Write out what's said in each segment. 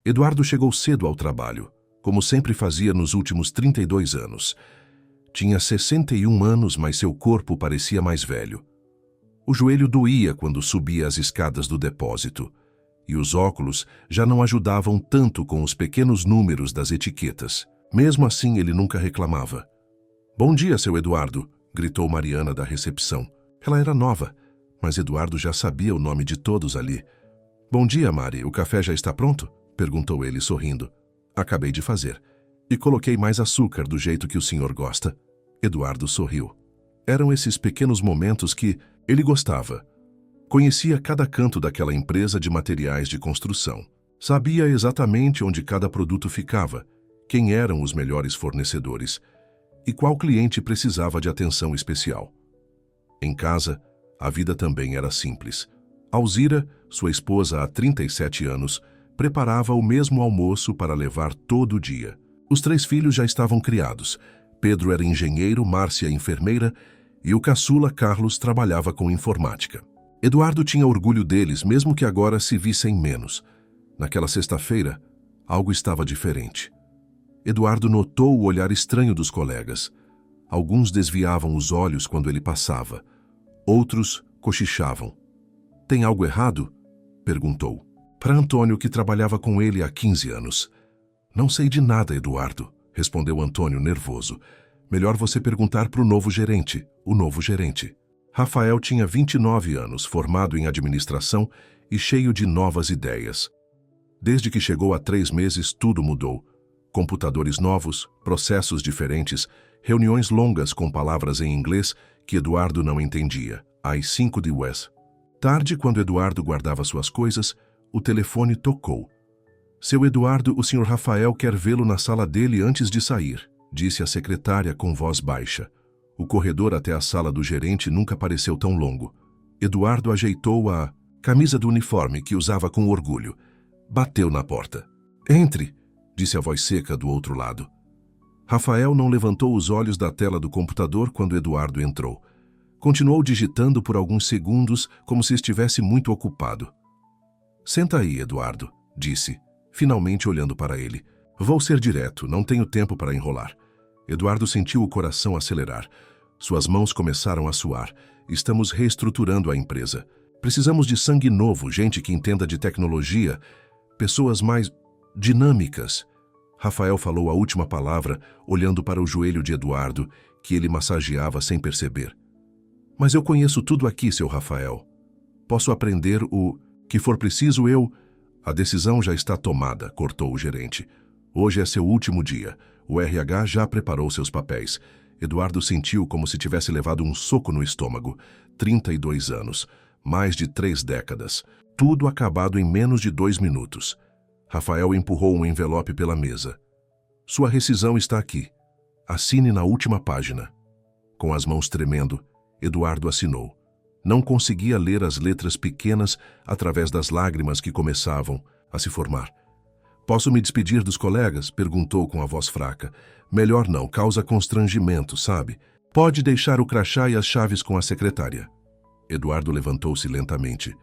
Eduardo chegou cedo ao trabalho, como sempre fazia nos últimos 32 anos. Tinha 61 anos, mas seu corpo parecia mais velho. O joelho doía quando subia as escadas do depósito, e os óculos já não ajudavam tanto com os pequenos números das etiquetas. Mesmo assim, ele nunca reclamava. "Bom dia, seu Eduardo", gritou Mariana da recepção. Ela era nova, mas Eduardo já sabia o nome de todos ali. "Bom dia, Mari. O café já está pronto?", perguntou ele, sorrindo. "Acabei de fazer. E coloquei mais açúcar do jeito que o senhor gosta." Eduardo sorriu. Eram esses pequenos momentos que ele gostava. Conhecia cada canto daquela empresa de materiais de construção. Sabia exatamente onde cada produto ficava, quem eram os melhores fornecedores e qual cliente precisava de atenção especial. Em casa, a vida também era simples. Alzira, sua esposa há 37 anos, preparava o mesmo almoço para levar todo dia. Os 3 filhos já estavam criados. Pedro era engenheiro, Márcia enfermeira e o caçula Carlos trabalhava com informática. Eduardo tinha orgulho deles, mesmo que agora se vissem menos. Naquela sexta-feira, algo estava diferente. Eduardo notou o olhar estranho dos colegas. Alguns desviavam os olhos quando ele passava. Outros cochichavam. "Tem algo errado?", perguntou. Para Antônio, que trabalhava com ele há 15 anos. "Não sei de nada, Eduardo", respondeu Antônio, nervoso. "Melhor você perguntar para o novo gerente." O novo gerente. Rafael tinha 29 anos, formado em administração e cheio de novas ideias. Desde que chegou há 3 meses, tudo mudou. Computadores novos, processos diferentes, reuniões longas com palavras em inglês que Eduardo não entendia. Às 5 de West. Tarde, quando Eduardo guardava suas coisas, o telefone tocou. "Seu Eduardo, o Sr. Rafael quer vê-lo na sala dele antes de sair", disse a secretária com voz baixa. O corredor até a sala do gerente nunca pareceu tão longo. Eduardo ajeitou a camisa do uniforme que usava com orgulho. Bateu na porta. "Entre", disse a voz seca do outro lado. Rafael não levantou os olhos da tela do computador quando Eduardo entrou. Continuou digitando por alguns segundos, como se estivesse muito ocupado. "Senta aí, Eduardo", disse, finalmente olhando para ele. "Vou ser direto, não tenho tempo para enrolar." Eduardo sentiu o coração acelerar. Suas mãos começaram a suar. "Estamos reestruturando a empresa. Precisamos de sangue novo, gente que entenda de tecnologia, pessoas mais dinâmicas." Rafael falou a última palavra, olhando para o joelho de Eduardo, que ele massageava sem perceber. "Mas eu conheço tudo aqui, seu Rafael. Posso aprender o que for preciso eu..." "A decisão já está tomada", cortou o gerente. "Hoje é seu último dia. O RH já preparou seus papéis." Eduardo sentiu como se tivesse levado um soco no estômago. 32 anos. Mais de 3 décadas. Tudo acabado em menos de 2 minutos. Rafael empurrou um envelope pela mesa. "Sua rescisão está aqui. Assine na última página." Com as mãos tremendo, Eduardo assinou. Não conseguia ler as letras pequenas através das lágrimas que começavam a se formar. "Posso me despedir dos colegas?", perguntou com a voz fraca. "Melhor não, causa constrangimento, sabe? Pode deixar o crachá e as chaves com a secretária." Eduardo levantou-se lentamente.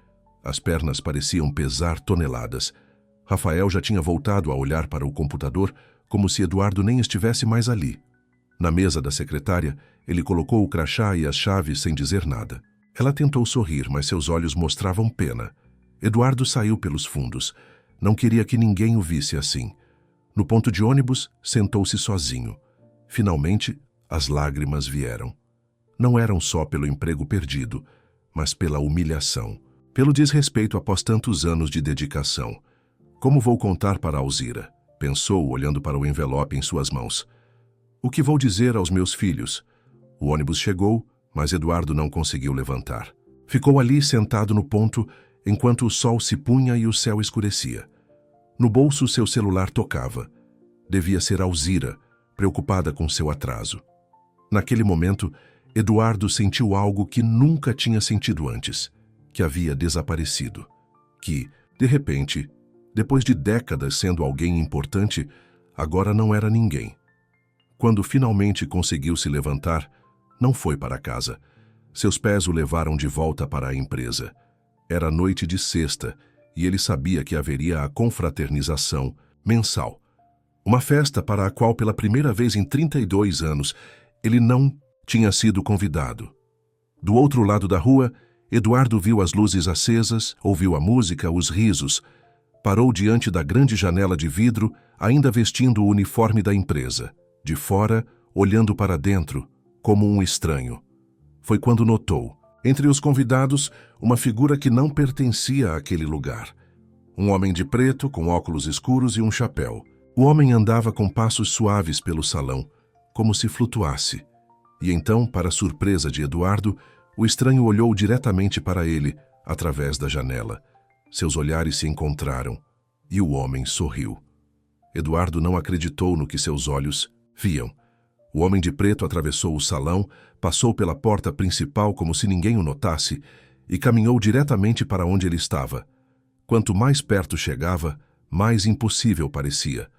As pernas pareciam pesar toneladas. Rafael já tinha voltado a olhar para o computador, como se Eduardo nem estivesse mais ali. Na mesa da secretária, ele colocou o crachá e as chaves sem dizer nada. Ela tentou sorrir, mas seus olhos mostravam pena. Eduardo saiu pelos fundos. Não queria que ninguém o visse assim. No ponto de ônibus, sentou-se sozinho. Finalmente, as lágrimas vieram. Não eram só pelo emprego perdido, mas pela humilhação, pelo desrespeito após tantos anos de dedicação. "Como vou contar para Alzira?", pensou, olhando para o envelope em suas mãos. "O que vou dizer aos meus filhos?" O ônibus chegou, mas Eduardo não conseguiu levantar. Ficou ali sentado no ponto, enquanto o sol se punha e o céu escurecia. No bolso, seu celular tocava. Devia ser Alzira, preocupada com seu atraso. Naquele momento, Eduardo sentiu algo que nunca tinha sentido antes, que havia desaparecido. Que, de repente, depois de décadas sendo alguém importante, agora não era ninguém. Quando finalmente conseguiu se levantar, não foi para casa. Seus pés o levaram de volta para a empresa. Era noite de sexta e ele sabia que haveria a confraternização mensal. Uma festa para a qual, pela primeira vez em 32 anos, ele não tinha sido convidado. Do outro lado da rua, Eduardo viu as luzes acesas, ouviu a música, os risos. Parou diante da grande janela de vidro, ainda vestindo o uniforme da empresa. De fora, olhando para dentro, como um estranho. Foi quando notou, entre os convidados, uma figura que não pertencia àquele lugar. Um homem de preto, com óculos escuros e um chapéu. O homem andava com passos suaves pelo salão, como se flutuasse. E então, para surpresa de Eduardo, o estranho olhou diretamente para ele, através da janela. Seus olhares se encontraram, e o homem sorriu. Eduardo não acreditou no que seus olhos viam. O homem de preto atravessou o salão, passou pela porta principal como se ninguém o notasse e caminhou diretamente para onde ele estava. Quanto mais perto chegava, mais impossível parecia.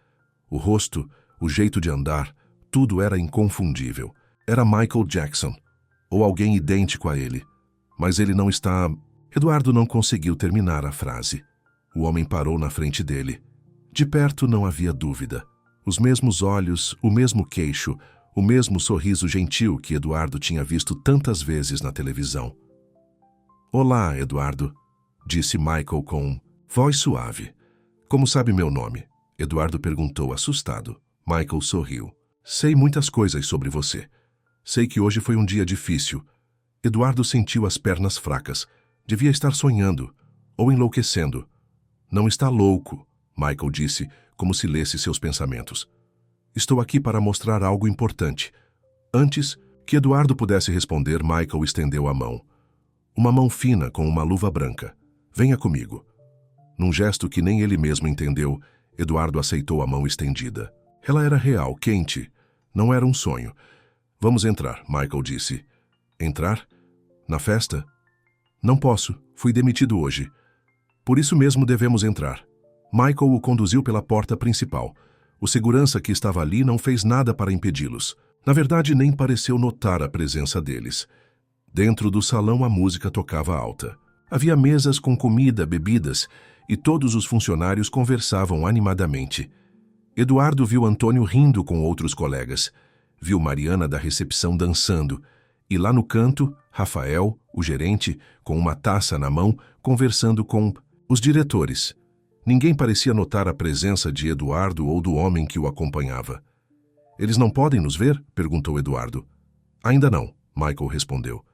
O rosto, o jeito de andar, tudo era inconfundível. Era Michael Jackson, ou alguém idêntico a ele. Mas ele não está... Eduardo não conseguiu terminar a frase. O homem parou na frente dele. De perto não havia dúvida. Os mesmos olhos, o mesmo queixo, o mesmo sorriso gentil que Eduardo tinha visto tantas vezes na televisão. "Olá, Eduardo", disse Michael com voz suave. "Como sabe meu nome?" Eduardo perguntou, assustado. Michael sorriu. "Sei muitas coisas sobre você. Sei que hoje foi um dia difícil." Eduardo sentiu as pernas fracas. Devia estar sonhando, ou enlouquecendo. "Não está louco", Michael disse, como se lesse seus pensamentos. "Estou aqui para mostrar algo importante." Antes que Eduardo pudesse responder, Michael estendeu a mão. Uma mão fina com uma luva branca. "Venha comigo." Num gesto que nem ele mesmo entendeu, Eduardo aceitou a mão estendida. Ela era real, quente. Não era um sonho. "Vamos entrar", Michael disse. "Entrar? Na festa?" "Não posso. Fui demitido hoje." "Por isso mesmo devemos entrar." Michael o conduziu pela porta principal. O segurança que estava ali não fez nada para impedi-los. Na verdade, nem pareceu notar a presença deles. Dentro do salão, a música tocava alta. Havia mesas com comida, bebidas, e todos os funcionários conversavam animadamente. Eduardo viu Antônio rindo com outros colegas. Viu Mariana da recepção dançando. E lá no canto, Rafael, o gerente, com uma taça na mão, conversando com os diretores. Ninguém parecia notar a presença de Eduardo ou do homem que o acompanhava. "Eles não podem nos ver?" perguntou Eduardo. "Ainda não", Michael respondeu.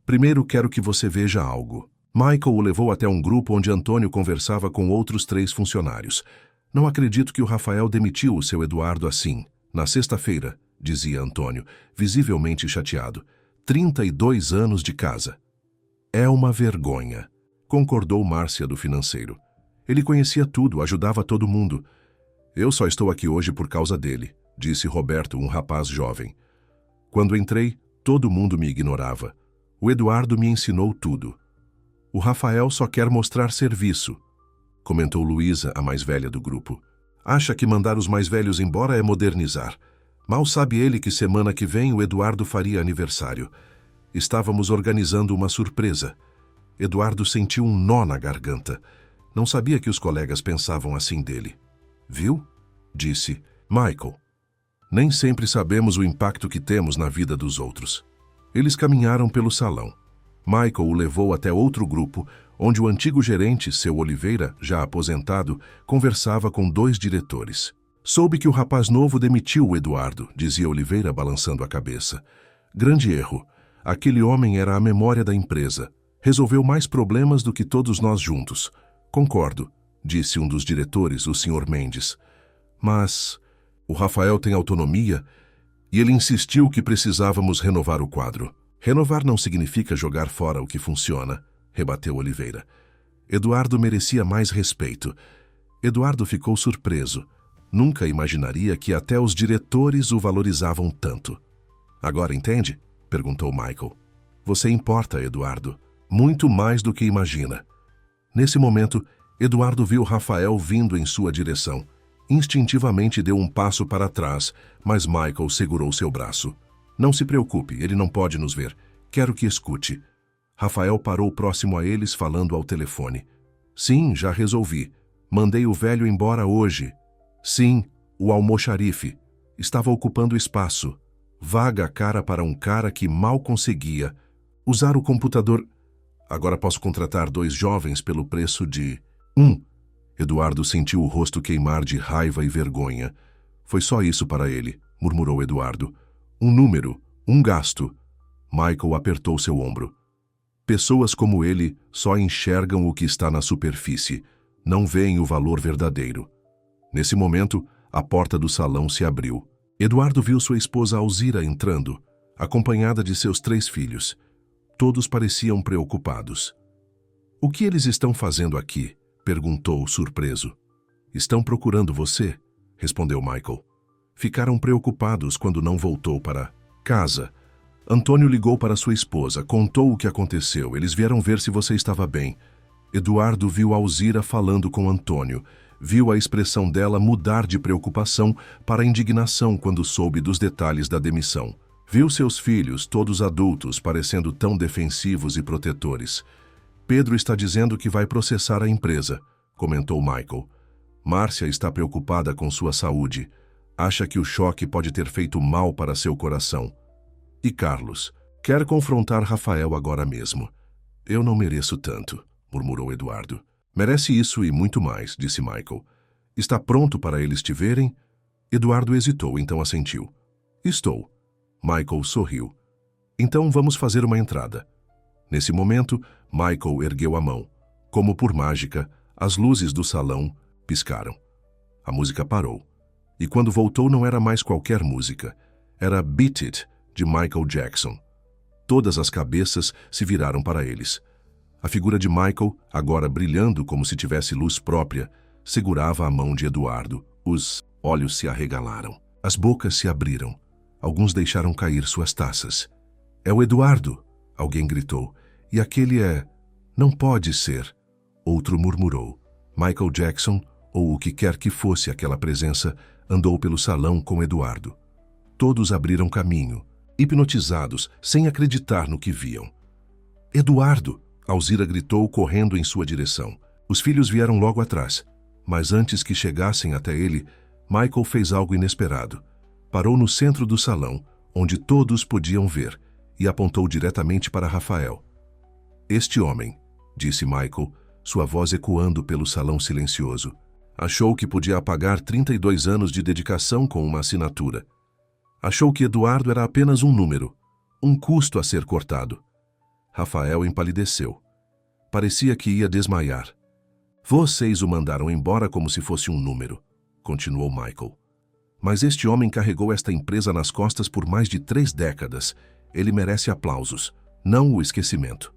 "Primeiro quero que você veja algo." Michael o levou até um grupo onde Antônio conversava com outros 3 funcionários. "Não acredito que o Rafael demitiu o seu Eduardo assim. Na sexta-feira", dizia Antônio, visivelmente chateado. 32 anos de casa." "É uma vergonha", concordou Márcia do financeiro. "Ele conhecia tudo, ajudava todo mundo." "Eu só estou aqui hoje por causa dele", disse Roberto, um rapaz jovem. "Quando entrei, todo mundo me ignorava. O Eduardo me ensinou tudo." "O Rafael só quer mostrar serviço", comentou Luísa, a mais velha do grupo. "Acha que mandar os mais velhos embora é modernizar. Mal sabe ele que semana que vem o Eduardo faria aniversário. Estávamos organizando uma surpresa." Eduardo sentiu um nó na garganta. Não sabia que os colegas pensavam assim dele. "Viu?" disse Michael. "Nem sempre sabemos o impacto que temos na vida dos outros." Eles caminharam pelo salão. Michael o levou até outro grupo, onde o antigo gerente, seu Oliveira, já aposentado, conversava com 2 diretores. "Soube que o rapaz novo demitiu o Eduardo", dizia Oliveira, balançando a cabeça. "Grande erro. Aquele homem era a memória da empresa. Resolveu mais problemas do que todos nós juntos." "Concordo", disse um dos diretores, o Sr. Mendes. "Mas o Rafael tem autonomia e ele insistiu que precisávamos renovar o quadro." "Renovar não significa jogar fora o que funciona", rebateu Oliveira. Eduardo merecia mais respeito. Eduardo ficou surpreso. Nunca imaginaria que até os diretores o valorizavam tanto. "Agora entende?" perguntou Michael. "Você importa, Eduardo. Muito mais do que imagina." Nesse momento, Eduardo viu Rafael vindo em sua direção. Instintivamente deu um passo para trás, mas Michael segurou seu braço. "Não se preocupe, ele não pode nos ver. Quero que escute." Rafael parou próximo a eles, falando ao telefone. Sim, já resolvi. Mandei o velho embora hoje. Sim, o almoxarife. Estava ocupando espaço. Vaga cara para um cara que mal conseguia usar o computador. Agora posso contratar 2 jovens pelo preço de 1. Eduardo sentiu o rosto queimar de raiva e vergonha. Foi só isso para ele, murmurou Eduardo. Um número, um gasto. Michael apertou seu ombro. Pessoas como ele só enxergam o que está na superfície, não veem o valor verdadeiro. Nesse momento, a porta do salão se abriu. Eduardo viu sua esposa Alzira entrando, acompanhada de seus 3 filhos. Todos pareciam preocupados. O que eles estão fazendo aqui? Perguntou, surpreso. Estão procurando você? Respondeu Michael. Ficaram preocupados quando não voltou para casa. Antônio ligou para sua esposa, contou o que aconteceu. Eles vieram ver se você estava bem. Eduardo viu Alzira falando com Antônio. Viu a expressão dela mudar de preocupação para indignação quando soube dos detalhes da demissão. Viu seus filhos, todos adultos, parecendo tão defensivos e protetores. Pedro está dizendo que vai processar a empresa, comentou Michael. Márcia está preocupada com sua saúde. Acha que o choque pode ter feito mal para seu coração. E Carlos quer confrontar Rafael agora mesmo. Eu não mereço tanto, murmurou Eduardo. Merece isso e muito mais, disse Michael. Está pronto para eles te verem? Eduardo hesitou, então assentiu. Estou. Michael sorriu. Então vamos fazer uma entrada. Nesse momento, Michael ergueu a mão. Como por mágica, as luzes do salão piscaram. A música parou. E quando voltou não era mais qualquer música. Era Beat It, de Michael Jackson. Todas as cabeças se viraram para eles. A figura de Michael, agora brilhando como se tivesse luz própria, segurava a mão de Eduardo. Os olhos se arregalaram. As bocas se abriram. Alguns deixaram cair suas taças. É o Eduardo, alguém gritou. E aquele é... Não pode ser. Outro murmurou. Michael Jackson, ou o que quer que fosse aquela presença, andou pelo salão com Eduardo. Todos abriram caminho, hipnotizados, sem acreditar no que viam. Eduardo! Alzira gritou, correndo em sua direção. Os filhos vieram logo atrás, mas antes que chegassem até ele, Michael fez algo inesperado. Parou no centro do salão, onde todos podiam ver, e apontou diretamente para Rafael. Este homem, disse Michael, sua voz ecoando pelo salão silencioso, achou que podia apagar 32 anos de dedicação com uma assinatura. Achou que Eduardo era apenas um número, um custo a ser cortado. Rafael empalideceu. Parecia que ia desmaiar. Vocês o mandaram embora como se fosse um número, continuou Michael. Mas este homem carregou esta empresa nas costas por mais de 3 décadas. Ele merece aplausos, não o esquecimento.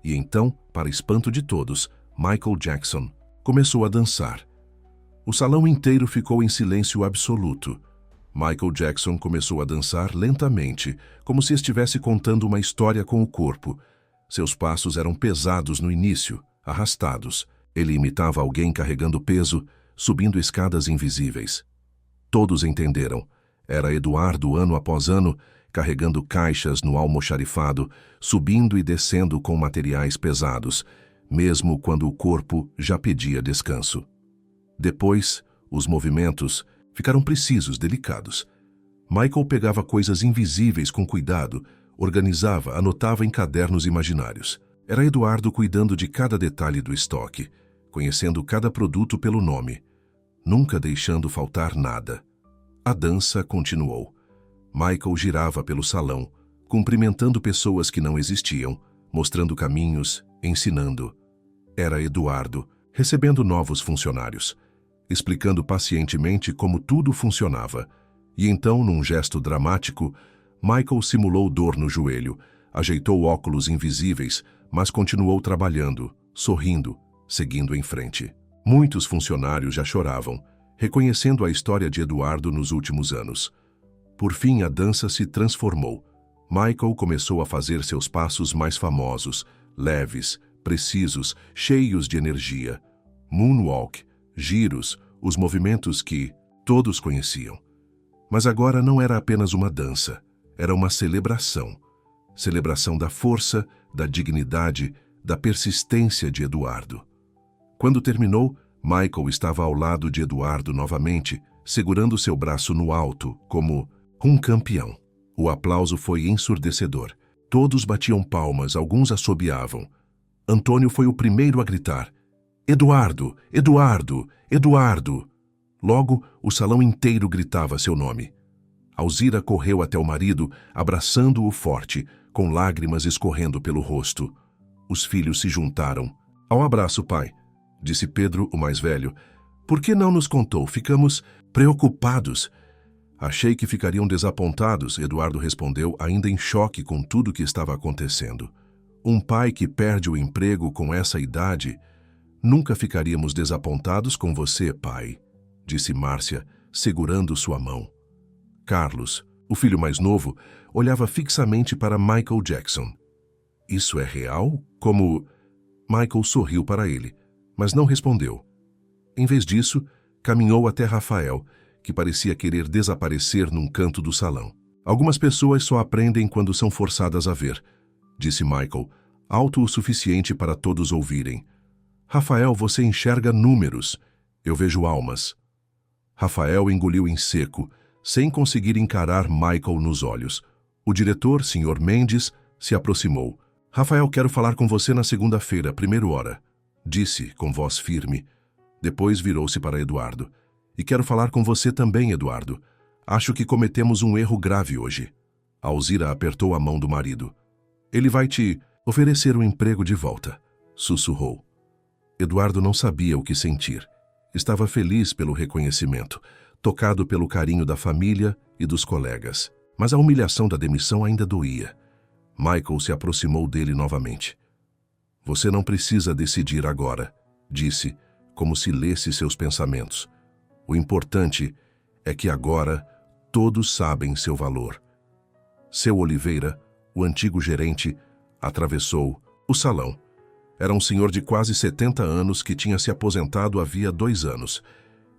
E então, para espanto de todos, Michael Jackson começou a dançar. O salão inteiro ficou em silêncio absoluto. Michael Jackson começou a dançar lentamente, como se estivesse contando uma história com o corpo. Seus passos eram pesados no início, arrastados. Ele imitava alguém carregando peso, subindo escadas invisíveis. Todos entenderam. Era Eduardo, ano após ano, carregando caixas no almoxarifado, subindo e descendo com materiais pesados, mesmo quando o corpo já pedia descanso. Depois, os movimentos ficaram precisos, delicados. Michael pegava coisas invisíveis com cuidado, organizava, anotava em cadernos imaginários. Era Eduardo cuidando de cada detalhe do estoque, conhecendo cada produto pelo nome, nunca deixando faltar nada. A dança continuou. Michael girava pelo salão, cumprimentando pessoas que não existiam, mostrando caminhos, ensinando. Era Eduardo, recebendo novos funcionários, explicando pacientemente como tudo funcionava. E então, num gesto dramático, Michael simulou dor no joelho, ajeitou óculos invisíveis, mas continuou trabalhando, sorrindo, seguindo em frente. Muitos funcionários já choravam, reconhecendo a história de Eduardo nos últimos anos. Por fim, a dança se transformou. Michael começou a fazer seus passos mais famosos, leves, precisos, cheios de energia. Moonwalk, giros, os movimentos que todos conheciam. Mas agora não era apenas uma dança, era uma celebração. Celebração da força, da dignidade, da persistência de Eduardo. Quando terminou, Michael estava ao lado de Eduardo novamente, segurando seu braço no alto, como um campeão. O aplauso foi ensurdecedor. Todos batiam palmas, alguns assobiavam. Antônio foi o primeiro a gritar: Eduardo! Eduardo! Eduardo! Logo, o salão inteiro gritava seu nome. Alzira correu até o marido, abraçando-o forte, com lágrimas escorrendo pelo rosto. Os filhos se juntaram. Ao abraço, pai, disse Pedro, o mais velho. Por que não nos contou? Ficamos preocupados. Achei que ficariam desapontados, Eduardo respondeu, ainda em choque com tudo que estava acontecendo. Um pai que perde o emprego com essa idade. Nunca ficaríamos desapontados com você, pai, disse Márcia, segurando sua mão. Carlos, o filho mais novo, olhava fixamente para Michael Jackson. Isso é real? Como... Michael sorriu para ele, mas não respondeu. Em vez disso, caminhou até Rafael, que parecia querer desaparecer num canto do salão. Algumas pessoas só aprendem quando são forçadas a ver, disse Michael, alto o suficiente para todos ouvirem. Rafael, você enxerga números. Eu vejo almas. Rafael engoliu em seco, sem conseguir encarar Michael nos olhos. O diretor, Sr. Mendes, se aproximou. Rafael, quero falar com você na segunda-feira, primeira hora, disse com voz firme. Depois virou-se para Eduardo. E quero falar com você também, Eduardo. Acho que cometemos um erro grave hoje. Alzira apertou a mão do marido. Ele vai te oferecer um emprego de volta, sussurrou. Eduardo não sabia o que sentir. Estava feliz pelo reconhecimento, tocado pelo carinho da família e dos colegas. Mas a humilhação da demissão ainda doía. Michael se aproximou dele novamente. Você não precisa decidir agora, disse, como se lesse seus pensamentos. O importante é que agora todos sabem seu valor. Seu Oliveira, o antigo gerente, atravessou o salão. Era um senhor de quase 70 anos que tinha se aposentado havia 2 anos.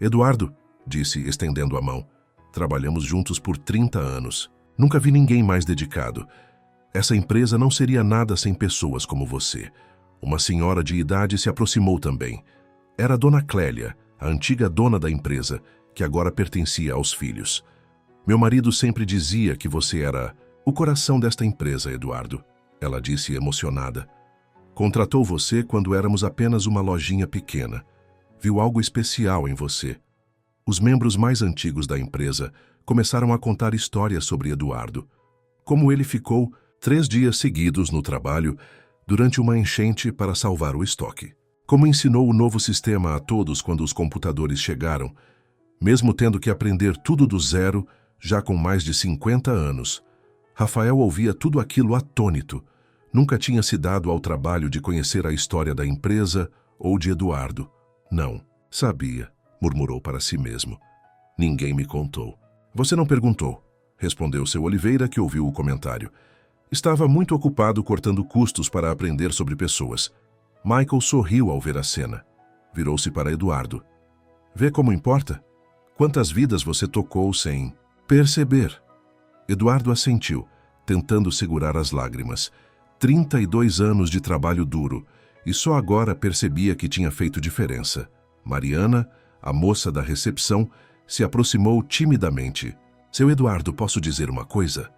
Eduardo, disse, estendendo a mão. Trabalhamos juntos por 30 anos. Nunca vi ninguém mais dedicado. Essa empresa não seria nada sem pessoas como você. Uma senhora de idade se aproximou também. Era a Dona Clélia, a antiga dona da empresa, que agora pertencia aos filhos. Meu marido sempre dizia que você era o coração desta empresa, Eduardo. Ela disse emocionada. Contratou você quando éramos apenas uma lojinha pequena. Viu algo especial em você. Os membros mais antigos da empresa começaram a contar histórias sobre Eduardo. Como ele ficou 3 dias seguidos no trabalho durante uma enchente para salvar o estoque. Como ensinou o novo sistema a todos quando os computadores chegaram, mesmo tendo que aprender tudo do zero, já com mais de 50 anos. Rafael ouvia tudo aquilo atônito. Nunca tinha se dado ao trabalho de conhecer a história da empresa ou de Eduardo. Não, sabia, murmurou para si mesmo. Ninguém me contou. Você não perguntou, respondeu seu Oliveira, que ouviu o comentário. Estava muito ocupado cortando custos para aprender sobre pessoas. Michael sorriu ao ver a cena. Virou-se para Eduardo. Vê como importa? Quantas vidas você tocou sem perceber? Eduardo assentiu, tentando segurar as lágrimas. 32 anos de trabalho duro, e só agora percebia que tinha feito diferença. Mariana, a moça da recepção, se aproximou timidamente. Seu Eduardo, posso dizer uma coisa?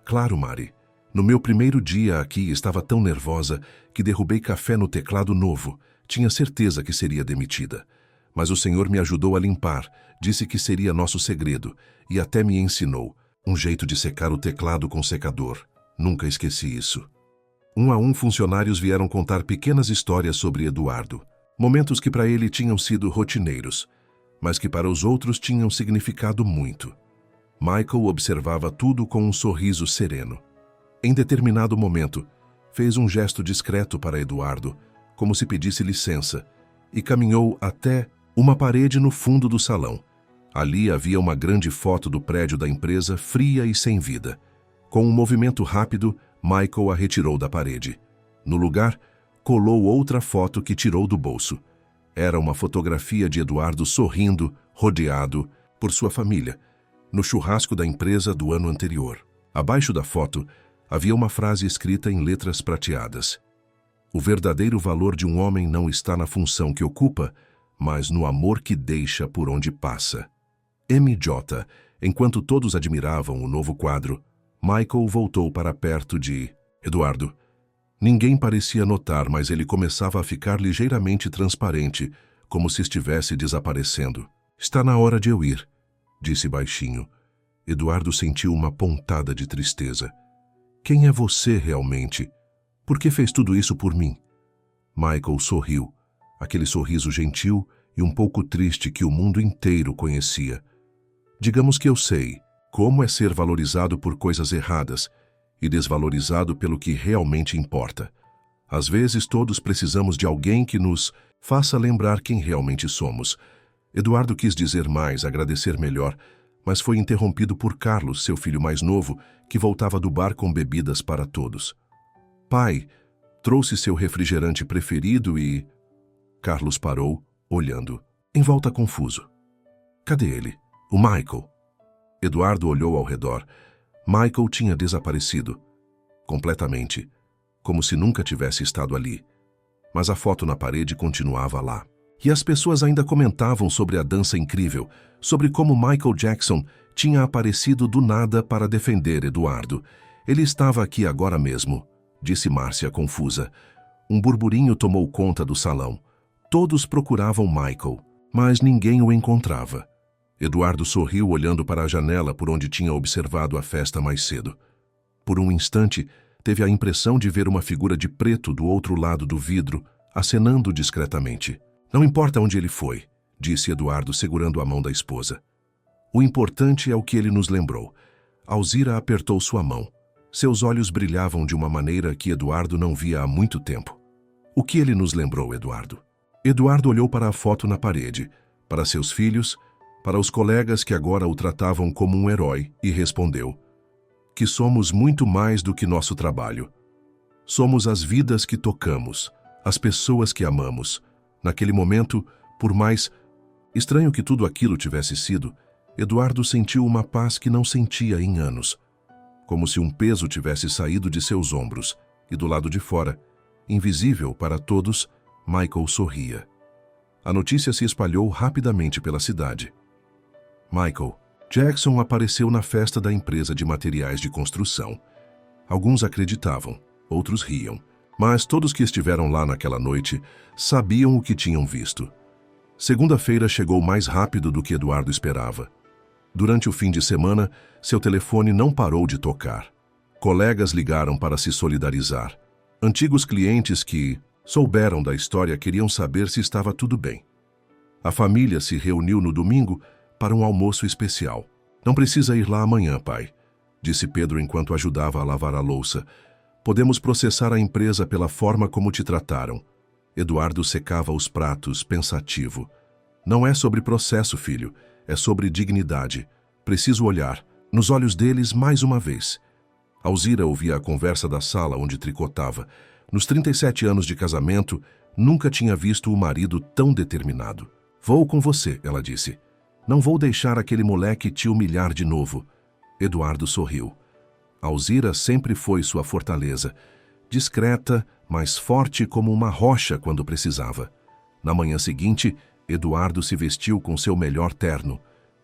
Claro, Mari. No meu primeiro dia aqui estava tão nervosa que derrubei café no teclado novo. Tinha certeza que seria demitida. Mas o senhor me ajudou a limpar, disse que seria nosso segredo e até me ensinou um jeito de secar o teclado com secador. Nunca esqueci isso. Um a um, funcionários vieram contar pequenas histórias sobre Eduardo. Momentos que para ele tinham sido rotineiros, mas que para os outros tinham significado muito. Michael observava tudo com um sorriso sereno. Em determinado momento, fez um gesto discreto para Eduardo, como se pedisse licença, e caminhou até uma parede no fundo do salão. Ali havia uma grande foto do prédio da empresa, fria e sem vida. Com um movimento rápido, Michael a retirou da parede. No lugar, colou outra foto que tirou do bolso. Era uma fotografia de Eduardo sorrindo, rodeado por sua família, no churrasco da empresa do ano anterior. Abaixo da foto, havia uma frase escrita em letras prateadas. O verdadeiro valor de um homem não está na função que ocupa, mas no amor que deixa por onde passa. MJ, enquanto todos admiravam o novo quadro, Michael voltou para perto de Eduardo. Ninguém parecia notar, mas ele começava a ficar ligeiramente transparente, como se estivesse desaparecendo. Está na hora de eu ir, disse baixinho. Eduardo sentiu uma pontada de tristeza. Quem é você realmente? Por que fez tudo isso por mim? Michael sorriu, aquele sorriso gentil e um pouco triste que o mundo inteiro conhecia. Digamos que eu sei como é ser valorizado por coisas erradas e desvalorizado pelo que realmente importa. Às vezes todos precisamos de alguém que nos faça lembrar quem realmente somos. Eduardo quis dizer mais, agradecer melhor, mas foi interrompido por Carlos, seu filho mais novo, que voltava do bar com bebidas para todos. Pai, trouxe seu refrigerante preferido e... Carlos parou, olhando, em volta confuso. Cadê ele? O Michael. Eduardo olhou ao redor. Michael tinha desaparecido. Completamente. Como se nunca tivesse estado ali. Mas a foto na parede continuava lá. E as pessoas ainda comentavam sobre a dança incrível, sobre como Michael Jackson tinha aparecido do nada para defender Eduardo. Ele estava aqui agora mesmo, disse Márcia confusa. Um burburinho tomou conta do salão. Todos procuravam Michael, mas ninguém o encontrava. Eduardo sorriu olhando para a janela por onde tinha observado a festa mais cedo. Por um instante, teve a impressão de ver uma figura de preto do outro lado do vidro, acenando discretamente. Não importa onde ele foi, disse Eduardo segurando a mão da esposa. O importante é o que ele nos lembrou. Alzira apertou sua mão. Seus olhos brilhavam de uma maneira que Eduardo não via há muito tempo. O que ele nos lembrou, Eduardo? Eduardo olhou para a foto na parede, para seus filhos, para os colegas que agora o tratavam como um herói, e respondeu: que somos muito mais do que nosso trabalho. Somos as vidas que tocamos, as pessoas que amamos. Naquele momento, por mais estranho que tudo aquilo tivesse sido, Eduardo sentiu uma paz que não sentia em anos. Como se um peso tivesse saído de seus ombros, e do lado de fora, invisível para todos, Michael sorria. A notícia se espalhou rapidamente pela cidade. Michael Jackson apareceu na festa da empresa de materiais de construção. Alguns acreditavam, outros riam, mas todos que estiveram lá naquela noite sabiam o que tinham visto. Segunda-feira chegou mais rápido do que Eduardo esperava. Durante o fim de semana, seu telefone não parou de tocar. Colegas ligaram para se solidarizar. Antigos clientes que souberam da história queriam saber se estava tudo bem. A família se reuniu no domingo para um almoço especial. Não precisa ir lá amanhã, pai, disse Pedro enquanto ajudava a lavar a louça. Podemos processar a empresa pela forma como te trataram. Eduardo secava os pratos, pensativo. Não é sobre processo, filho. É sobre dignidade. Preciso olhar nos olhos deles mais uma vez. Alzira ouvia a conversa da sala onde tricotava. Nos 37 anos de casamento, nunca tinha visto o marido tão determinado. Vou com você, ela disse. Não vou deixar aquele moleque te humilhar de novo. Eduardo sorriu. Alzira sempre foi sua fortaleza. Discreta, mas forte como uma rocha quando precisava. Na manhã seguinte, Eduardo se vestiu com seu melhor terno,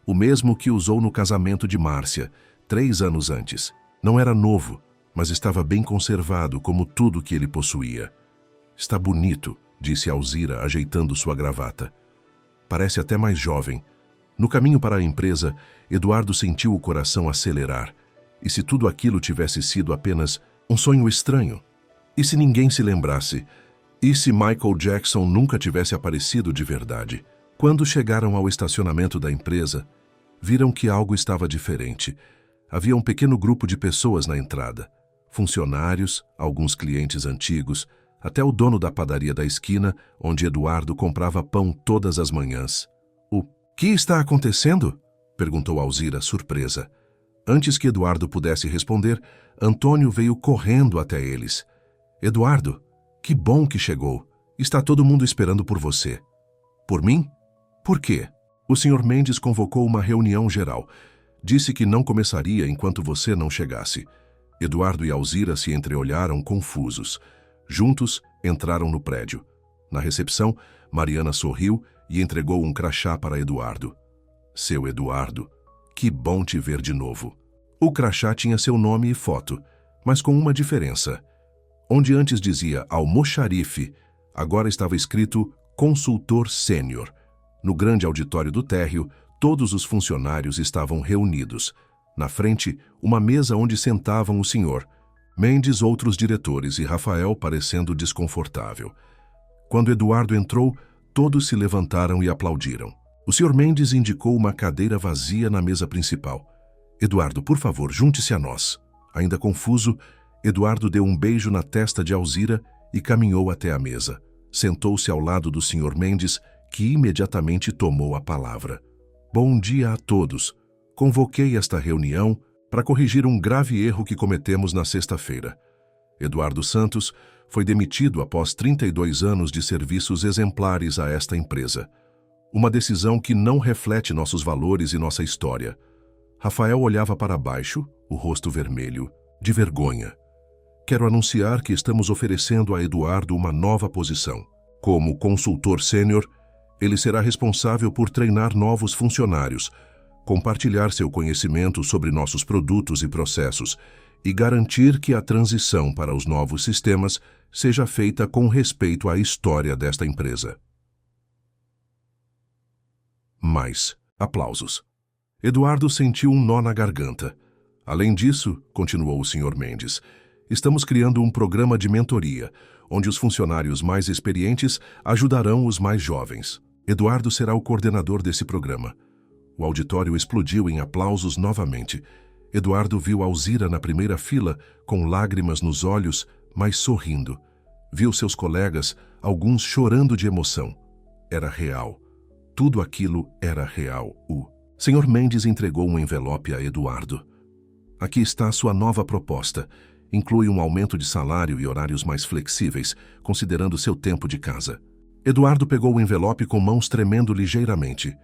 o mesmo que usou no casamento de Márcia, 3 anos antes. Não era novo, mas estava bem conservado como tudo que ele possuía. Está bonito, disse Alzira, ajeitando sua gravata. Parece até mais jovem. No caminho para a empresa, Eduardo sentiu o coração acelerar. E se tudo aquilo tivesse sido apenas um sonho estranho? E se ninguém se lembrasse? E se Michael Jackson nunca tivesse aparecido de verdade? Quando chegaram ao estacionamento da empresa, viram que algo estava diferente. Havia um pequeno grupo de pessoas na entrada. Funcionários, alguns clientes antigos, até o dono da padaria da esquina, onde Eduardo comprava pão todas as manhãs. O que está acontecendo? Perguntou Alzira, surpresa. Antes que Eduardo pudesse responder, Antônio veio correndo até eles. Eduardo, que bom que chegou. Está todo mundo esperando por você. Por mim? Por quê? O Sr. Mendes convocou uma reunião geral. Disse que não começaria enquanto você não chegasse. Eduardo e Alzira se entreolharam confusos. Juntos, entraram no prédio. Na recepção, Mariana sorriu e entregou um crachá para Eduardo. Seu Eduardo, que bom te ver de novo. O crachá tinha seu nome e foto, mas com uma diferença. Onde antes dizia almoxarife, agora estava escrito consultor sênior. No grande auditório do térreo, todos os funcionários estavam reunidos. Na frente, uma mesa onde sentavam o senhor Mendes, outros diretores e Rafael parecendo desconfortável. Quando Eduardo entrou, todos se levantaram e aplaudiram. O senhor Mendes indicou uma cadeira vazia na mesa principal. Eduardo, por favor, junte-se a nós. Ainda confuso, Eduardo deu um beijo na testa de Alzira e caminhou até a mesa. Sentou-se ao lado do senhor Mendes, que imediatamente tomou a palavra. Bom dia a todos. Convoquei esta reunião para corrigir um grave erro que cometemos na sexta-feira. Eduardo Santos foi demitido após 32 anos de serviços exemplares a esta empresa. Uma decisão que não reflete nossos valores e nossa história. Rafael olhava para baixo, o rosto vermelho, de vergonha. Quero anunciar que estamos oferecendo a Eduardo uma nova posição. Como consultor sênior, ele será responsável por treinar novos funcionários, compartilhar seu conhecimento sobre nossos produtos e processos e garantir que a transição para os novos sistemas seja feita com respeito à história desta empresa. Mais aplausos. Eduardo sentiu um nó na garganta. Além disso, continuou o senhor Mendes, estamos criando um programa de mentoria, onde os funcionários mais experientes ajudarão os mais jovens. Eduardo será o coordenador desse programa. O auditório explodiu em aplausos novamente. Eduardo viu Alzira na primeira fila, com lágrimas nos olhos, mas sorrindo. Viu seus colegas, alguns chorando de emoção. Era real. Tudo aquilo era real. O senhor Mendes entregou um envelope a Eduardo. Aqui está a sua nova proposta. Inclui um aumento de salário e horários mais flexíveis, considerando seu tempo de casa. Eduardo pegou o envelope com mãos tremendo ligeiramente.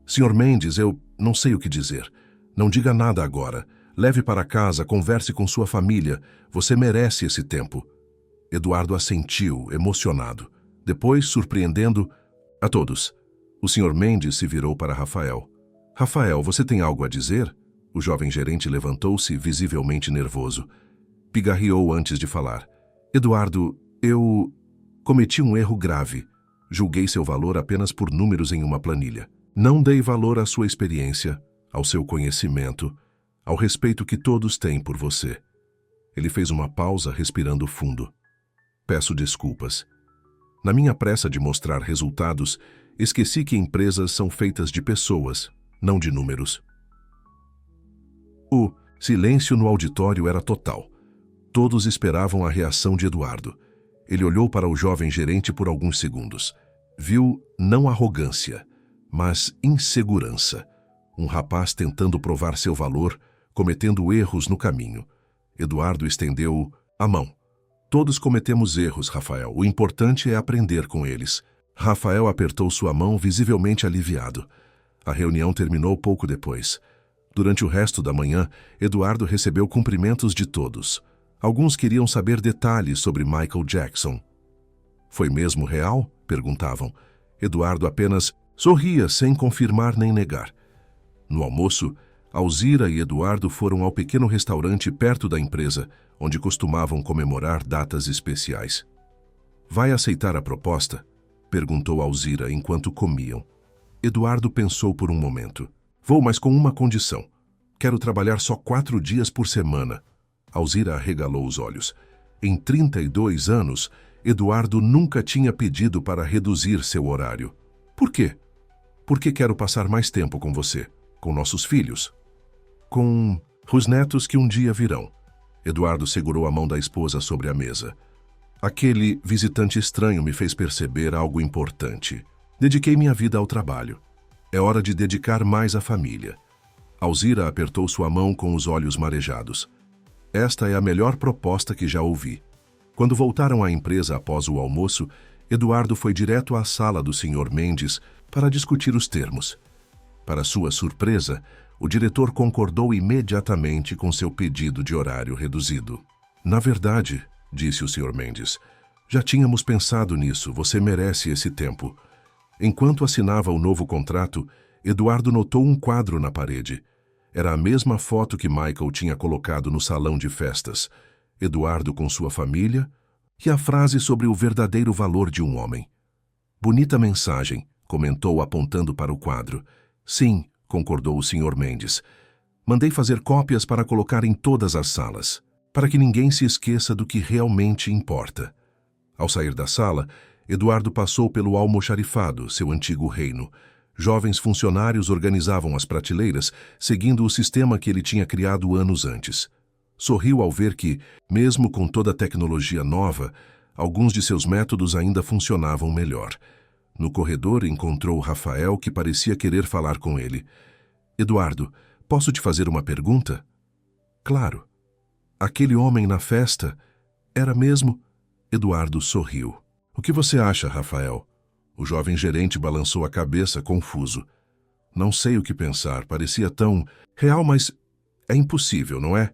Senhor Mendes, eu não sei o que dizer. Não diga nada agora. Leve para casa, converse com sua família. Você merece esse tempo. Eduardo assentiu, emocionado. Depois, surpreendendo a todos, o senhor Mendes se virou para Rafael. Rafael, você tem algo a dizer? O jovem gerente levantou-se, visivelmente nervoso. Pigarreou antes de falar. Eduardo, eu cometi um erro grave. Julguei seu valor apenas por números em uma planilha. Não dei valor à sua experiência, ao seu conhecimento, ao respeito que todos têm por você. Ele fez uma pausa, respirando fundo. Peço desculpas. Na minha pressa de mostrar resultados, esqueci que empresas são feitas de pessoas, não de números. O silêncio no auditório era total. Todos esperavam a reação de Eduardo. Ele olhou para o jovem gerente por alguns segundos. Viu não arrogância, mas insegurança. Um rapaz tentando provar seu valor, cometendo erros no caminho. Eduardo estendeu a mão. Todos cometemos erros, Rafael. O importante é aprender com eles. Rafael apertou sua mão, visivelmente aliviado. A reunião terminou pouco depois. Durante o resto da manhã, Eduardo recebeu cumprimentos de todos. Alguns queriam saber detalhes sobre Michael Jackson. Foi mesmo real? Perguntavam. Eduardo apenas sorria sem confirmar nem negar. No almoço, Alzira e Eduardo foram ao pequeno restaurante perto da empresa, onde costumavam comemorar datas especiais. Vai aceitar a proposta? Perguntou Alzira enquanto comiam. Eduardo pensou por um momento. Vou, mas com uma condição. Quero trabalhar só 4 dias por semana. Alzira arregalou os olhos. Em 32 anos, Eduardo nunca tinha pedido para reduzir seu horário. Por quê? Porque quero passar mais tempo com você, com nossos filhos, com os netos que um dia virão. Eduardo segurou a mão da esposa sobre a mesa. Aquele visitante estranho me fez perceber algo importante. Dediquei minha vida ao trabalho. É hora de dedicar mais à família. Alzira apertou sua mão com os olhos marejados. Esta é a melhor proposta que já ouvi. Quando voltaram à empresa após o almoço, Eduardo foi direto à sala do senhor Mendes para discutir os termos. Para sua surpresa, o diretor concordou imediatamente com seu pedido de horário reduzido. Na verdade, disse o senhor Mendes, Já tínhamos pensado nisso, você merece esse tempo. Enquanto assinava o novo contrato, Eduardo notou um quadro na parede. Era a mesma foto que Michael tinha colocado no salão de festas. Eduardo com sua família e a frase sobre o verdadeiro valor de um homem. Bonita mensagem, comentou apontando para o quadro. Sim, concordou o Sr. Mendes. Mandei fazer cópias para colocar em todas as salas, para que ninguém se esqueça do que realmente importa. Ao sair da sala, Eduardo passou pelo almoxarifado, seu antigo reino. Jovens funcionários organizavam as prateleiras, seguindo o sistema que ele tinha criado anos antes. Sorriu ao ver que, mesmo com toda a tecnologia nova, alguns de seus métodos ainda funcionavam melhor. No corredor encontrou Rafael, que parecia querer falar com ele. Eduardo, posso te fazer uma pergunta? Claro. Aquele homem na festa era mesmo... Eduardo sorriu. O que você acha, Rafael? O jovem gerente balançou a cabeça, confuso. Não sei o que pensar, parecia tão real, mas é impossível, não é?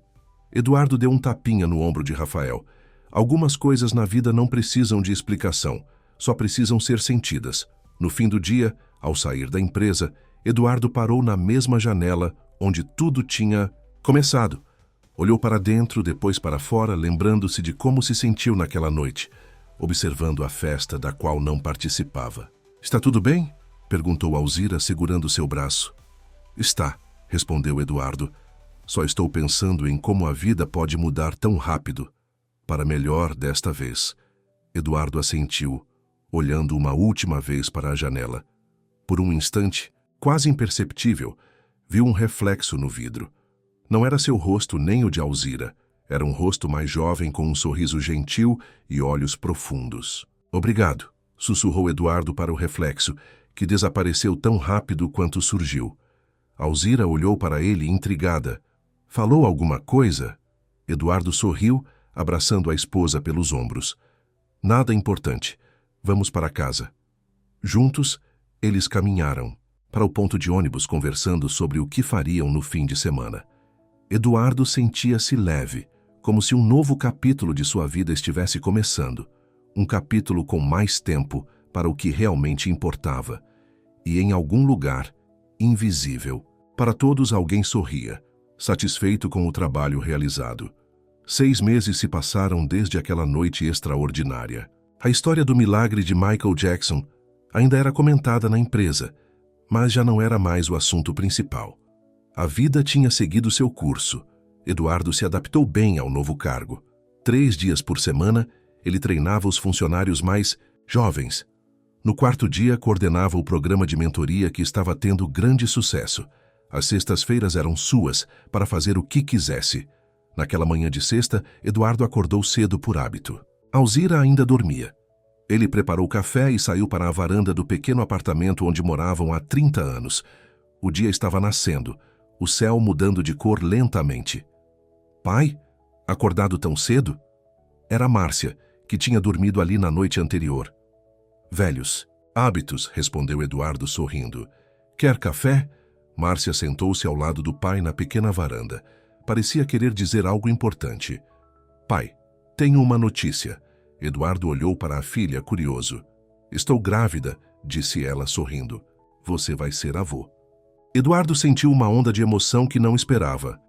Eduardo deu um tapinha no ombro de Rafael. Algumas coisas na vida não precisam de explicação, só precisam ser sentidas. No fim do dia, ao sair da empresa, Eduardo parou na mesma janela onde tudo tinha começado. Olhou para dentro, depois para fora, lembrando-se de como se sentiu naquela noite, observando a festa da qual não participava. Está tudo bem? Perguntou Alzira, segurando seu braço. Está, respondeu Eduardo. Só estou pensando em como a vida pode mudar tão rápido. Para melhor desta vez. Eduardo assentiu, olhando uma última vez para a janela. Por um instante, quase imperceptível, viu um reflexo no vidro. Não era seu rosto nem o de Alzira. Era um rosto mais jovem com um sorriso gentil e olhos profundos. Obrigado, sussurrou Eduardo para o reflexo, que desapareceu tão rápido quanto surgiu. Alzira olhou para ele intrigada. Falou alguma coisa? Eduardo sorriu, abraçando a esposa pelos ombros. Nada importante. Vamos para casa. Juntos, eles caminharam para o ponto de ônibus conversando sobre o que fariam no fim de semana. Eduardo sentia-se leve, como se um novo capítulo de sua vida estivesse começando. Um capítulo com mais tempo para o que realmente importava. E em algum lugar, invisível, para todos alguém sorria, satisfeito com o trabalho realizado. 6 meses se passaram desde aquela noite extraordinária. A história do milagre de Michael Jackson ainda era comentada na empresa, mas já não era mais o assunto principal. A vida tinha seguido seu curso. Eduardo se adaptou bem ao novo cargo. 3 dias por semana, ele treinava os funcionários mais jovens. No 4º dia, coordenava o programa de mentoria que estava tendo grande sucesso. As sextas-feiras eram suas, para fazer o que quisesse. Naquela manhã de sexta, Eduardo acordou cedo por hábito. Alzira ainda dormia. Ele preparou café e saiu para a varanda do pequeno apartamento onde moravam há 30 anos. O dia estava nascendo, o céu mudando de cor lentamente. Pai? Acordado tão cedo? Era Márcia, que tinha dormido ali na noite anterior. Velhos hábitos, respondeu Eduardo sorrindo. Quer café? Márcia sentou-se ao lado do pai na pequena varanda. Parecia querer dizer algo importante. Pai, tenho uma notícia. Eduardo olhou para a filha, curioso. Estou grávida, disse ela sorrindo. Você vai ser avô. Eduardo sentiu uma onda de emoção que não esperava.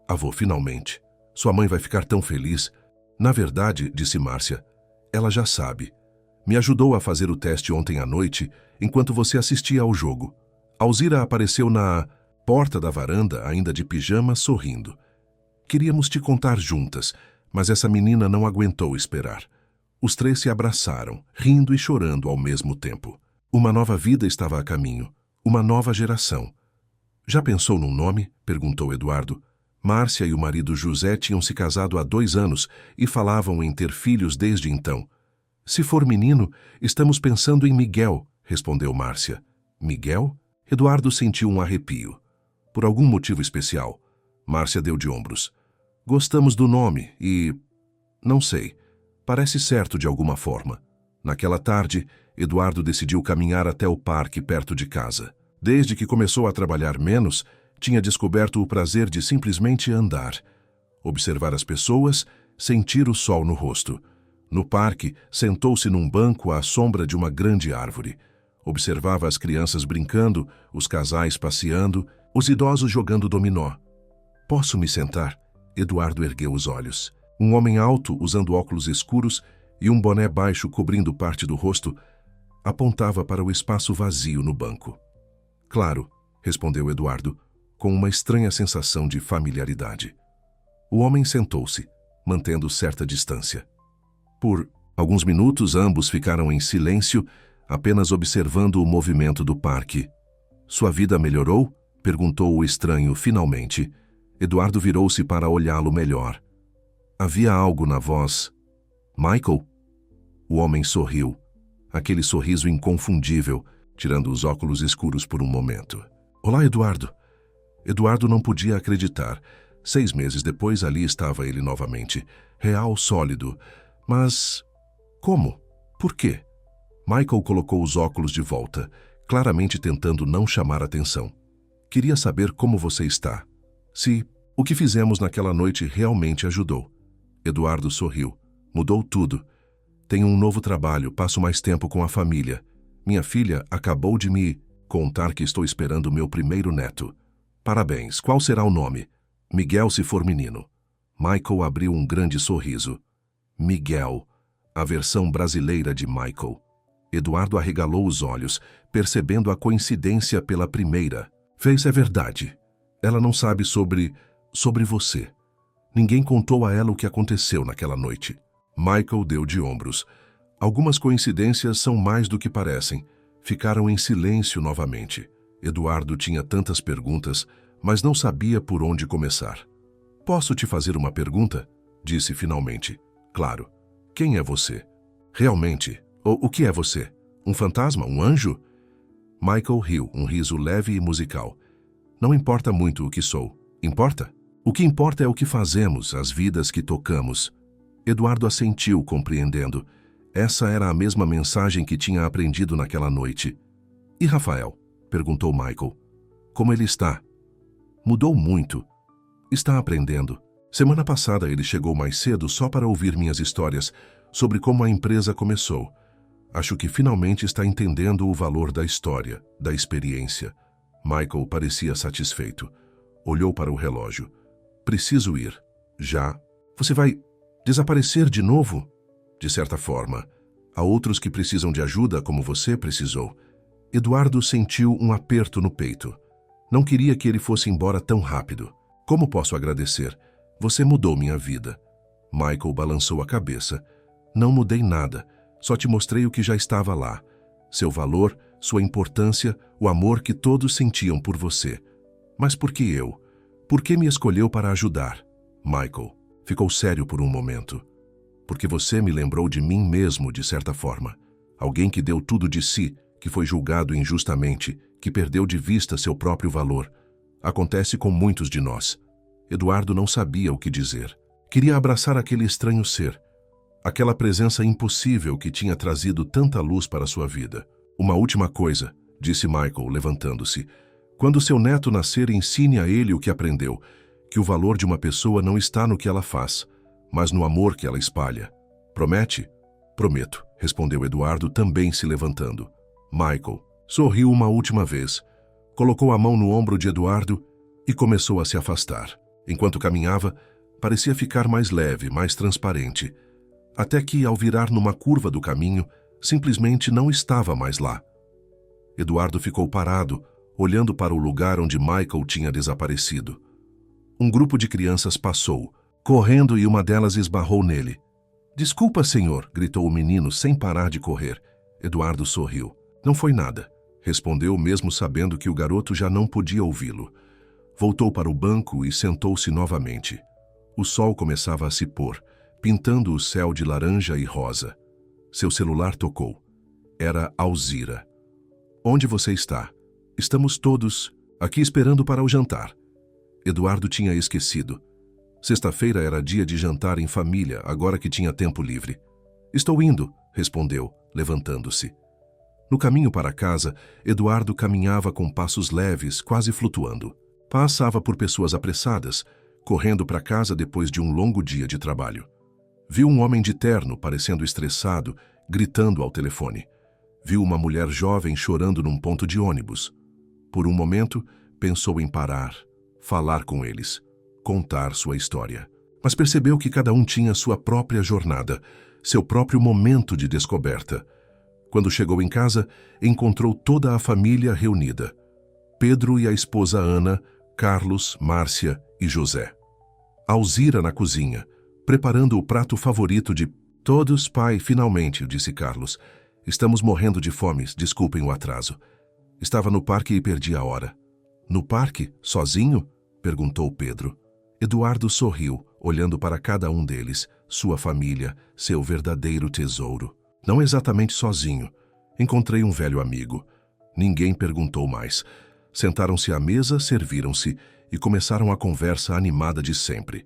Avô, finalmente. Sua mãe vai ficar tão feliz. Na verdade, disse Márcia, ela já sabe. Me ajudou a fazer o teste ontem à noite, enquanto você assistia ao jogo. Alzira apareceu na porta da varanda, ainda de pijama, sorrindo. Queríamos te contar juntas, mas essa menina não aguentou esperar. Os 3 se abraçaram, rindo e chorando ao mesmo tempo. Uma nova vida estava a caminho, uma nova geração. Já pensou num nome? Perguntou Eduardo. Márcia e o marido José tinham se casado há 2 anos e falavam em ter filhos desde então. Se for menino, estamos pensando em Miguel, respondeu Márcia. Miguel? Eduardo sentiu um arrepio. Por algum motivo especial. Márcia deu de ombros. Gostamos do nome e... não sei. Parece certo de alguma forma. Naquela tarde, Eduardo decidiu caminhar até o parque perto de casa. Desde que começou a trabalhar menos, tinha descoberto o prazer de simplesmente andar. Observar as pessoas, sentir o sol no rosto. No parque, sentou-se num banco à sombra de uma grande árvore. Observava as crianças brincando, os casais passeando, os idosos jogando dominó. Posso me sentar? Eduardo ergueu os olhos. Um homem alto, usando óculos escuros e um boné baixo cobrindo parte do rosto, apontava para o espaço vazio no banco. Claro, respondeu Eduardo, com uma estranha sensação de familiaridade. O homem sentou-se, mantendo certa distância. Por alguns minutos, ambos ficaram em silêncio, apenas observando o movimento do parque. Sua vida melhorou? Perguntou o estranho finalmente. Eduardo virou-se para olhá-lo melhor. Havia algo na voz. Michael? O homem sorriu. Aquele sorriso inconfundível, tirando os óculos escuros por um momento. Olá, Eduardo. Eduardo não podia acreditar. 6 meses depois, ali estava ele novamente. Real, sólido. Mas... como? Por quê? Michael colocou os óculos de volta, claramente tentando não chamar atenção. Queria saber como você está. Se o que fizemos naquela noite realmente ajudou. Eduardo sorriu. Mudou tudo. Tenho um novo trabalho, passo mais tempo com a família. Minha filha acabou de me contar que estou esperando meu primeiro neto. Parabéns. Qual será o nome? Miguel, se for menino. Michael abriu um grande sorriso. Miguel, a versão brasileira de Michael. Eduardo arregalou os olhos, percebendo a coincidência pela primeira. É verdade. Ela não sabe sobre você. Ninguém contou a ela o que aconteceu naquela noite. Michael deu de ombros. Algumas coincidências são mais do que parecem. Ficaram em silêncio novamente. Eduardo tinha tantas perguntas, mas não sabia por onde começar. Posso te fazer uma pergunta? Disse finalmente. Claro. Quem é você? Realmente? O que é você? Um fantasma? Um anjo? Michael riu, um riso leve e musical. Não importa muito o que sou. Importa? O que importa é o que fazemos, as vidas que tocamos. Eduardo assentiu, compreendendo. Essa era a mesma mensagem que tinha aprendido naquela noite. E Rafael? Perguntou Michael. Como ele está? Mudou muito. Está aprendendo. Semana passada ele chegou mais cedo só para ouvir minhas histórias sobre como a empresa começou. Acho que finalmente está entendendo o valor da história, da experiência. Michael parecia satisfeito. Olhou para o relógio. Preciso ir. Já? Você vai desaparecer de novo? De certa forma. Há outros que precisam de ajuda como você precisou. Eduardo sentiu um aperto no peito. Não queria que ele fosse embora tão rápido. Como posso agradecer? Você mudou minha vida. Michael balançou a cabeça. Não mudei nada. Só te mostrei o que já estava lá. Seu valor, sua importância, o amor que todos sentiam por você. Mas por que eu? Por que me escolheu para ajudar? Michael ficou sério por um momento. Porque você me lembrou de mim mesmo, de certa forma. Alguém que deu tudo de si, que foi julgado injustamente, que perdeu de vista seu próprio valor. Acontece com muitos de nós. Eduardo não sabia o que dizer. Queria abraçar aquele estranho ser. Aquela presença impossível que tinha trazido tanta luz para sua vida. Uma última coisa, disse Michael, levantando-se. Quando seu neto nascer, ensine a ele o que aprendeu, que o valor de uma pessoa não está no que ela faz, mas no amor que ela espalha. Promete? Prometo, respondeu Eduardo, também se levantando. Michael sorriu uma última vez, colocou a mão no ombro de Eduardo e começou a se afastar. Enquanto caminhava, parecia ficar mais leve, mais transparente, até que, ao virar numa curva do caminho, simplesmente não estava mais lá. Eduardo ficou parado, olhando para o lugar onde Michael tinha desaparecido. Um grupo de crianças passou, correndo, e uma delas esbarrou nele. Desculpa, senhor, gritou o menino sem parar de correr. Eduardo sorriu. Não foi nada, respondeu, mesmo sabendo que o garoto já não podia ouvi-lo. Voltou para o banco e sentou-se novamente. O sol começava a se pôr, pintando o céu de laranja e rosa. Seu celular tocou. Era Alzira. Onde você está? Estamos todos aqui esperando para o jantar. Eduardo tinha esquecido. Sexta-feira era dia de jantar em família, agora que tinha tempo livre. Estou indo, respondeu, levantando-se. No caminho para casa, Eduardo caminhava com passos leves, quase flutuando. Passava por pessoas apressadas, correndo para casa depois de um longo dia de trabalho. Viu um homem de terno, parecendo estressado, gritando ao telefone. Viu uma mulher jovem chorando num ponto de ônibus. Por um momento, pensou em parar, falar com eles, contar sua história. Mas percebeu que cada um tinha sua própria jornada, seu próprio momento de descoberta. Quando chegou em casa, encontrou toda a família reunida. Pedro e a esposa Ana, Carlos, Márcia e José. Alzira na cozinha, preparando o prato favorito de todos. Pai, finalmente, disse Carlos. Estamos morrendo de fome, desculpem o atraso. Estava no parque e perdi a hora. No parque? Sozinho? Perguntou Pedro. Eduardo sorriu, olhando para cada um deles, sua família, seu verdadeiro tesouro. Não exatamente sozinho. Encontrei um velho amigo. Ninguém perguntou mais. Sentaram-se à mesa, serviram-se e começaram a conversa animada de sempre.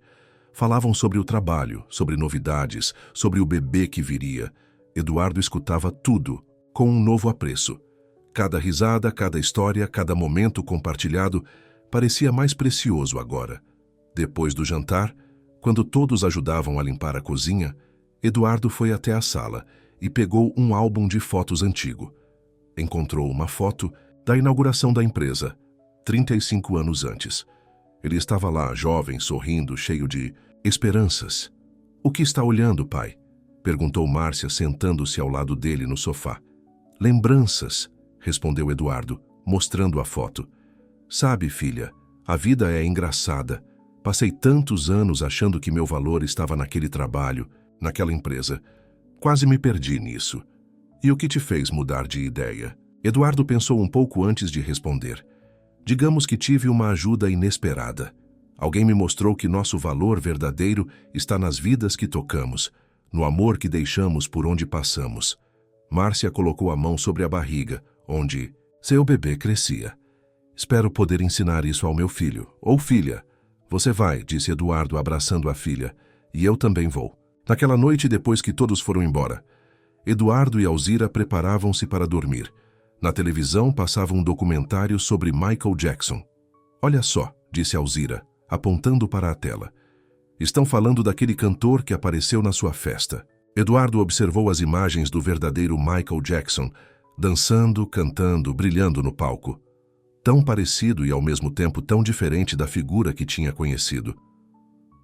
Falavam sobre o trabalho, sobre novidades, sobre o bebê que viria. Eduardo escutava tudo, com um novo apreço. Cada risada, cada história, cada momento compartilhado parecia mais precioso agora. Depois do jantar, quando todos ajudavam a limpar a cozinha, Eduardo foi até a sala e pegou um álbum de fotos antigo. Encontrou uma foto da inauguração da empresa, 35 anos antes. Ele estava lá, jovem, sorrindo, cheio de esperanças. "O que está olhando, pai?" perguntou Márcia, sentando-se ao lado dele no sofá. "Lembranças", respondeu Eduardo, mostrando a foto. "Sabe, filha, a vida é engraçada. Passei tantos anos achando que meu valor estava naquele trabalho, naquela empresa. Quase me perdi nisso. E o que te fez mudar de ideia?" Eduardo pensou um pouco antes de responder. "Digamos que tive uma ajuda inesperada. Alguém me mostrou que nosso valor verdadeiro está nas vidas que tocamos, no amor que deixamos por onde passamos." Márcia colocou a mão sobre a barriga, onde seu bebê crescia. "Espero poder ensinar isso ao meu filho, ou filha." "Você vai", disse Eduardo, abraçando a filha, "e eu também vou." Naquela noite, depois que todos foram embora, Eduardo e Alzira preparavam-se para dormir. Na televisão passava um documentário sobre Michael Jackson. "Olha só", disse Alzira, apontando para a tela. "Estão falando daquele cantor que apareceu na sua festa." Eduardo observou as imagens do verdadeiro Michael Jackson, dançando, cantando, brilhando no palco. Tão parecido e ao mesmo tempo tão diferente da figura que tinha conhecido.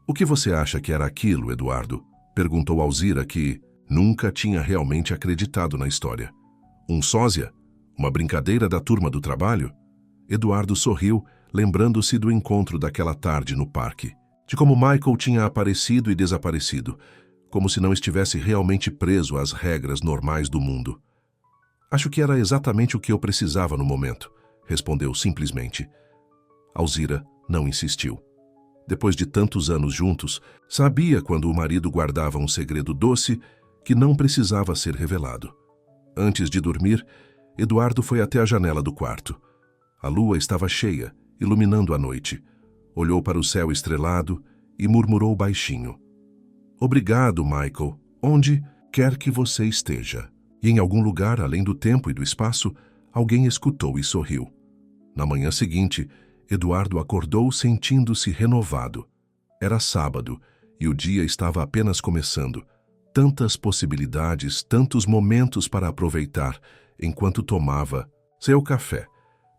"O que você acha que era aquilo, Eduardo?" perguntou Alzira, que nunca tinha realmente acreditado na história. "Um sósia? Uma brincadeira da turma do trabalho?" Eduardo sorriu, lembrando-se do encontro daquela tarde no parque, de como Michael tinha aparecido e desaparecido, como se não estivesse realmente preso às regras normais do mundo. "Acho que era exatamente o que eu precisava no momento", respondeu simplesmente. Alzira não insistiu. Depois de tantos anos juntos, sabia quando o marido guardava um segredo doce que não precisava ser revelado. Antes de dormir, Eduardo foi até a janela do quarto. A lua estava cheia, iluminando a noite. Olhou para o céu estrelado e murmurou baixinho: "Obrigado, Michael, onde quer que você esteja." E em algum lugar, além do tempo e do espaço, alguém escutou e sorriu. Na manhã seguinte, Eduardo acordou sentindo-se renovado. Era sábado e o dia estava apenas começando. Tantas possibilidades, tantos momentos para aproveitar, enquanto tomava seu café.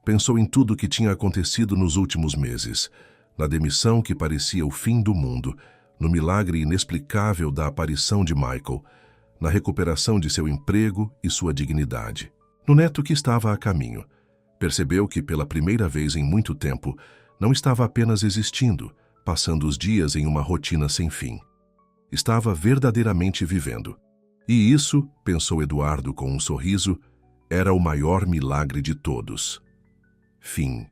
Pensou em tudo o que tinha acontecido nos últimos meses, na demissão que parecia o fim do mundo, no milagre inexplicável da aparição de Michael, na recuperação de seu emprego e sua dignidade, no neto que estava a caminho. Percebeu que, pela primeira vez em muito tempo, não estava apenas existindo, passando os dias em uma rotina sem fim. Estava verdadeiramente vivendo. E isso, pensou Eduardo com um sorriso, era o maior milagre de todos. Fim.